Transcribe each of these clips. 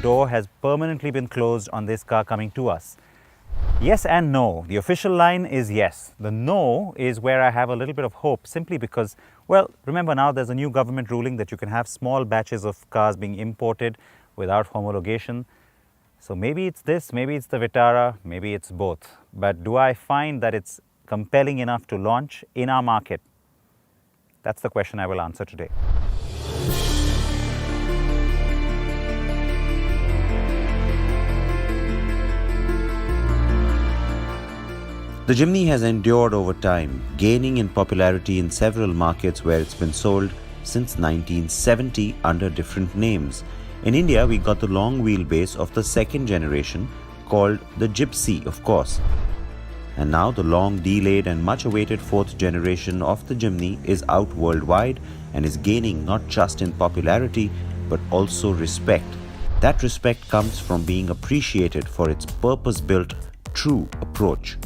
door has permanently been closed on this car coming to us. Yes and no. The official line is yes. The no is where I have a little bit of hope, simply because, well, remember now there's a new government ruling that you can have small batches of cars being imported without homologation. So maybe it's this, maybe it's the Vitara, maybe it's both. But do I find that it's compelling enough to launch in our market? That's the question I will answer today. The Jimny has endured over time, gaining in popularity in several markets where it's been sold since 1970 under different names. In India, we got the long wheelbase of the second generation called the Gypsy, of course. And now the long delayed and much awaited fourth generation of the Jimny is out worldwide and is gaining not just in popularity but also respect. That respect comes from being appreciated for its purpose-built, true approach.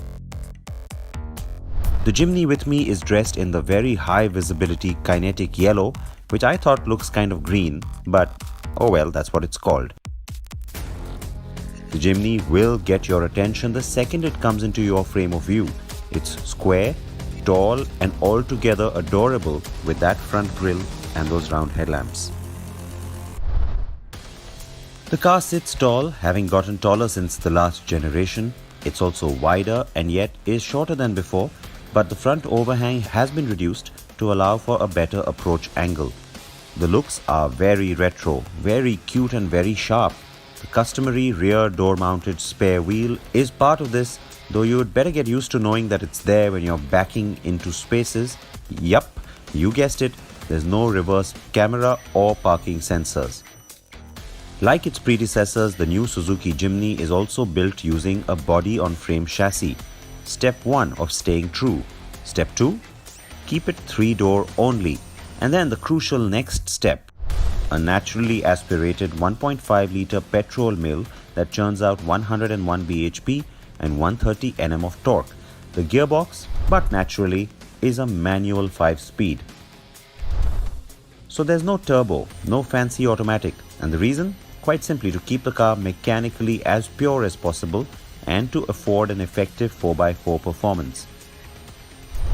The Jimny with me is dressed in the very high visibility kinetic yellow, which I thought looks kind of green, but oh well, that's what it's called. The Jimny will get your attention the second it comes into your frame of view. It's square, tall and altogether adorable with that front grille and those round headlamps. The car sits tall, having gotten taller since the last generation. It's also wider and yet is shorter than before, but the front overhang has been reduced to allow for a better approach angle. The looks are very retro, very cute and very sharp. The customary rear door-mounted spare wheel is part of this, though you would better get used to knowing that it's there when you're backing into spaces. Yup, you guessed it, there's no reverse camera or parking sensors. Like its predecessors, the new Suzuki Jimny is also built using a body-on-frame chassis. Step 1 of staying true. Step 2, keep it 3-door only. And then the crucial next step, a naturally aspirated 1.5-litre petrol mill that churns out 101 bhp and 130 Nm of torque. The gearbox, but naturally, is a manual 5-speed. So there's no turbo, no fancy automatic, and the reason? Quite simply to keep the car mechanically as pure as possible and to afford an effective 4x4 performance.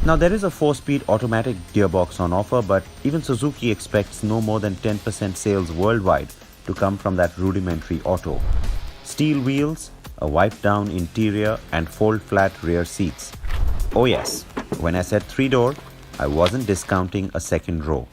Now there is a 4-speed automatic gearbox on offer, but even Suzuki expects no more than 10% sales worldwide to come from that rudimentary auto. Steel wheels, a wiped-down interior and fold-flat rear seats. Oh yes, when I said 3-door, I wasn't discounting a second row.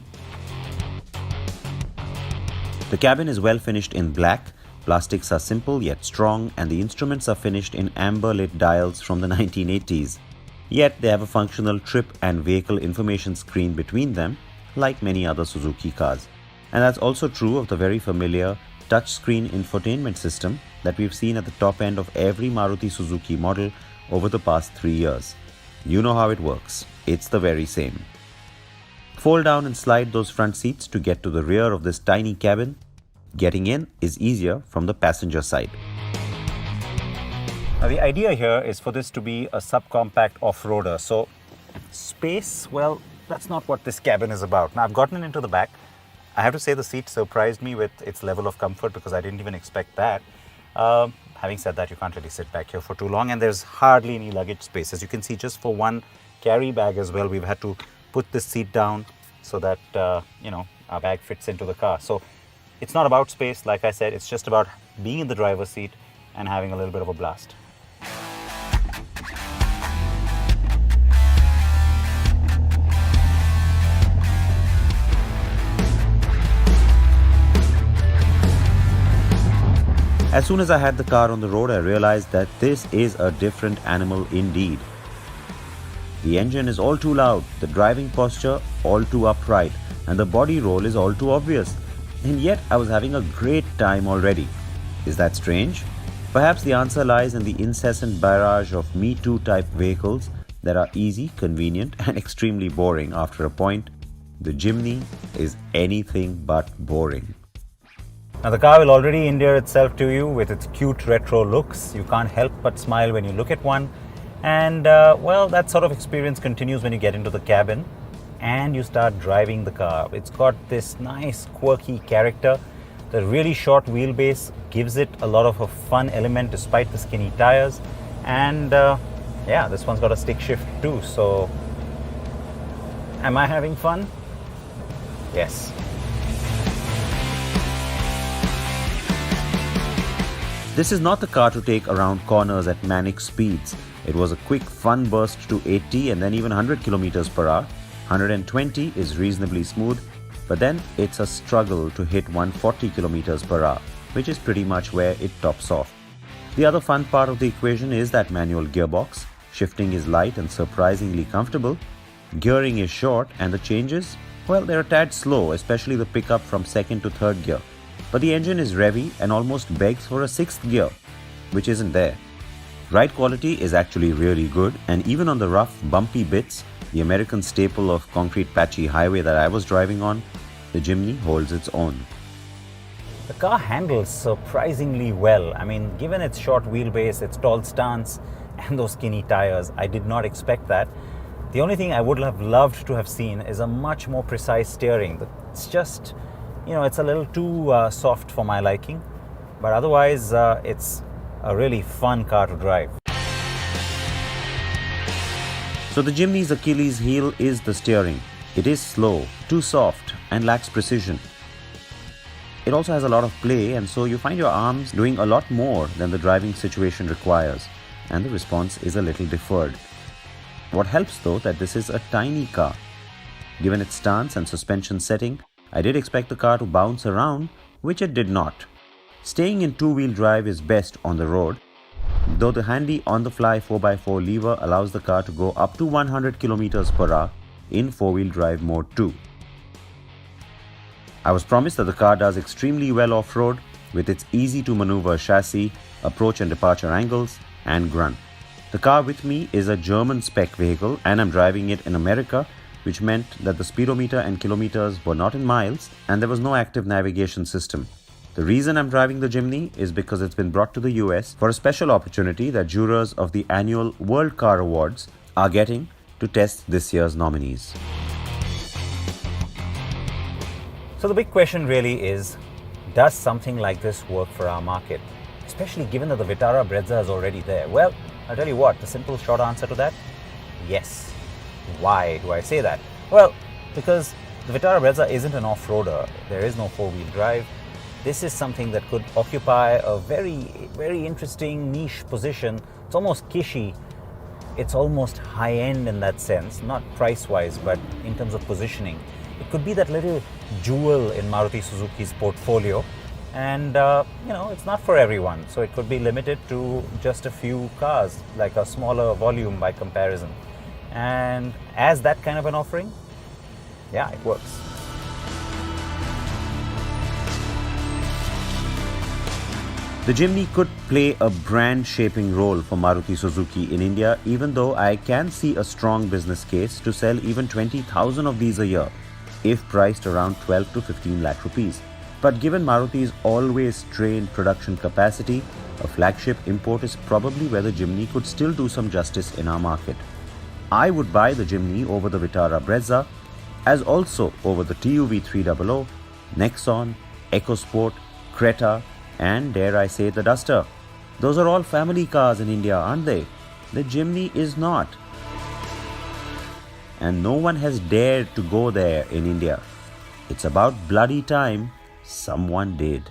The cabin is well finished in black. Plastics are simple yet strong, and the instruments are finished in amber-lit dials from the 1980s. Yet they have a functional trip and vehicle information screen between them, like many other Suzuki cars. And that's also true of the very familiar touchscreen infotainment system that we've seen at the top end of every Maruti Suzuki model over the past 3 years. You know how it works. It's the very same. Fold down and slide those front seats to get to the rear of this tiny cabin. Getting in is easier from the passenger side. Now the idea here is for this to be a subcompact off-roader. So space, well, that's not what this cabin is about. Now I've gotten into the back. I have to say the seat surprised me with its level of comfort because I didn't even expect that. Having said that, you can't really sit back here for too long, and there's hardly any luggage space. As you can see, just for one carry bag as well, we've had to put this seat down so that our bag fits into the car. So it's not about space, like I said, it's just about being in the driver's seat and having a little bit of a blast. As soon as I had the car on the road, I realized that this is a different animal indeed. The engine is all too loud, the driving posture all too upright, and the body roll is all too obvious. And yet I was having a great time already. Is that strange? Perhaps the answer lies in the incessant barrage of Me Too type vehicles that are easy, convenient and extremely boring after a point. The Jimny is anything but boring. Now the car will already endear itself to you with its cute retro looks. You can't help but smile when you look at one. And well, that sort of experience continues when you get into the cabin and you start driving the car. It's got this nice quirky character. The really short wheelbase gives it a lot of a fun element despite the skinny tires. And yeah, this one's got a stick shift too. So am I having fun? Yes. This is not the car to take around corners at manic speeds. It was a quick fun burst to 80 and then even 100 km per hour. 120 is reasonably smooth, but then it's a struggle to hit 140 km per hour, which is pretty much where it tops off. The other fun part of the equation is that manual gearbox. Shifting is light and surprisingly comfortable. Gearing is short and the changes, well, they're a tad slow, especially the pickup from second to third gear. But the engine is revvy and almost begs for a sixth gear, which isn't there. Ride quality is actually really good, and even on the rough, bumpy bits, the American staple of concrete patchy highway that I was driving on, the Jimny holds its own. The car handles surprisingly well. I mean, given its short wheelbase, its tall stance, and those skinny tires, I did not expect that. The only thing I would have loved to have seen is a much more precise steering. It's just, it's a little too soft for my liking. But otherwise, it's a really fun car to drive. So the Jimny's Achilles heel is the steering. It is slow, too soft, and lacks precision. It also has a lot of play, and so you find your arms doing a lot more than the driving situation requires, and the response is a little deferred. What helps though that this is a tiny car. Given its stance and suspension setting, I did expect the car to bounce around, which it did not. Staying in two-wheel drive is best on the road, though the handy on-the-fly 4x4 lever allows the car to go up to 100 km per hour in four-wheel drive mode too. I was promised that the car does extremely well off-road with its easy-to-maneuver chassis, approach and departure angles, and grunt. The car with me is a German spec vehicle and I'm driving it in America, which meant that the speedometer and kilometers were not in miles and there was no active navigation system. The reason I'm driving the Jimny is because it's been brought to the US for a special opportunity that jurors of the annual World Car Awards are getting to test this year's nominees. So the big question really is, does something like this work for our market? Especially given that the Vitara Brezza is already there. Well, I'll tell you what, the simple short answer to that, yes. Why do I say that? Well, because the Vitara Brezza isn't an off-roader. There is no four-wheel drive. This is something that could occupy a very, very interesting niche position. It's almost kishy. It's almost high-end in that sense, not price-wise, but in terms of positioning. It could be that little jewel in Maruti Suzuki's portfolio. And, it's not for everyone. So it could be limited to just a few cars, like a smaller volume by comparison. And as that kind of an offering, yeah, it works. The Jimny could play a brand-shaping role for Maruti Suzuki in India, even though I can see a strong business case to sell even 20,000 of these a year, if priced around 12 to 15 lakh rupees. But given Maruti's always strained production capacity, a flagship import is probably where the Jimny could still do some justice in our market. I would buy the Jimny over the Vitara Brezza, as also over the TUV 300, Nexon, EcoSport, Creta, and dare I say the Duster. Those are all family cars in India, aren't they? The Jimny is not. And no one has dared to go there in India. It's about bloody time someone did.